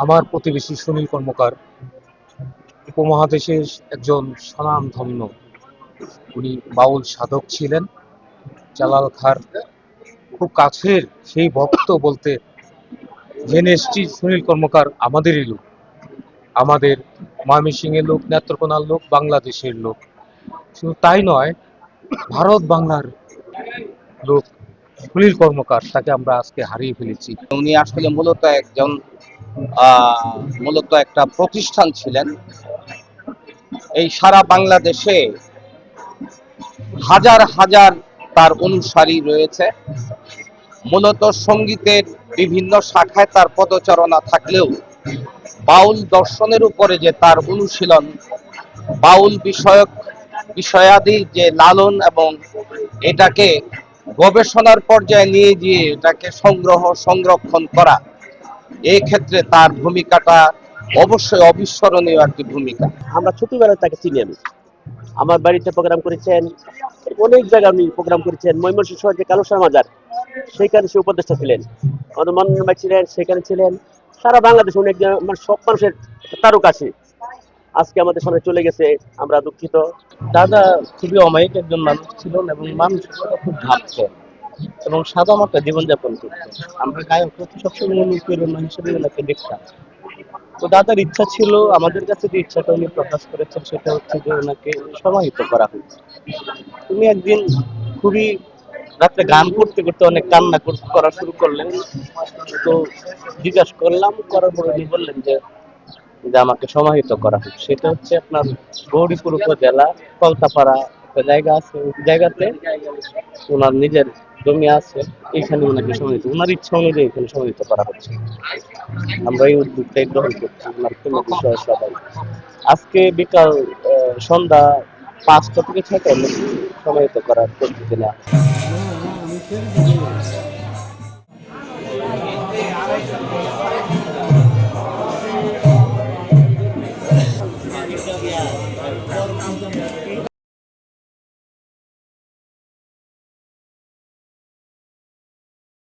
আমার প্রতিবেশী সুনীল কর্মকার উপমহাদেশের একজন স্বনামধন্য, উনি বাউল সাধক ছিলেন। জালাল খাঁর খুব কাছের সেই ভক্ত বলতে জেনে এসছি সুনীল কর্মকার আমাদেরই লোক, আমাদের ময়মনসিংহের লোক, নেত্রকোনার লোক, বাংলাদেশের লোক। শুধু তাই নয়, ভারত বাংলার লোক সুনীল কর্মকার, তাকে আমরা আজকে হারিয়ে ফেলেছি। উনি আসলে মূলত একটা প্রতিষ্ঠান ছিলেন। এই সারা বাংলাদেশে হাজার হাজার তার অনুসারী রয়েছে। মূলত সঙ্গীতের বিভিন্ন শাখায় তার পদচারণা থাকলেও বাউল দর্শনের উপরে যে তার অনুশীলন, বাউল বিষয়াদি যে লালন এবং এটাকে গবেষণার পর্যায়ে নিয়ে গিয়ে এটাকে সংরক্ষণ করা, এই ক্ষেত্রে তার ভূমিকাটা অবশ্যই অবিস্মরণীয় একটি ভূমিকা। আমরা ছোটবেলায় তাকে চিনি। আমার বাড়িতে প্রোগ্রাম করেছেন, অনেক জায়গায় উনি প্রোগ্রাম করেছেন। ময়মনসিংহ শহরে যে কালুসার মাজার, সেখানে সে উপদেষ্টা ছিলেন। আমাদের মনোনয়ন ভাই ছিলেন, সেখানে ছিলেন। সারা বাংলাদেশে উনি একজন সব মানুষের তারকাশী। আজকে আমাদের সামনে চলে গেছে, আমরা দুঃখিত। দাদা খুবই অমায়িক একজন মানুষ ছিলেন এবং মানুষের কথা খুব ভাবতেন এবং সাদা মাটা জীবনযাপন করতেন। আমরা গায়ক সবসময় অনুপ্রেরণা হিসেবে ওনাকে দেখতাম। তো দাদার ইচ্ছা ছিল, আমাদের কাছে যে ইচ্ছাটা উনি প্রকাশ করেছেন সেটা হচ্ছে যে ওনাকে সমাহিত করা হয়েছে। উনি একদিন খুবই রাত্রে গান করতে করতে অনেক কান্না করা শুরু করলেন। তো জিজ্ঞাসা করলাম, করার পরে উনি বললেন যে আমাকে সমাহিত করা হোক। সেটা হচ্ছে আপনার গৌরীপুর উপজেলা কলতাপাড়া একটা জায়গা আছে, ওই জায়গাতে ওনার নিজের জমি আছে, এখানে ওনাকে সমাহিত, ওনার ইচ্ছা অনুযায়ী এখানে সমাহিত করা হচ্ছে। আমরা এই উদ্যোগটাই গ্রহণ করছি ওনার কোনো বিষয় সবাই। আজকে বিকাল সন্ধ্যা 5টা থেকে 6টার মধ্যে সমাহিত করার প্রস্তুতি নেওয়া।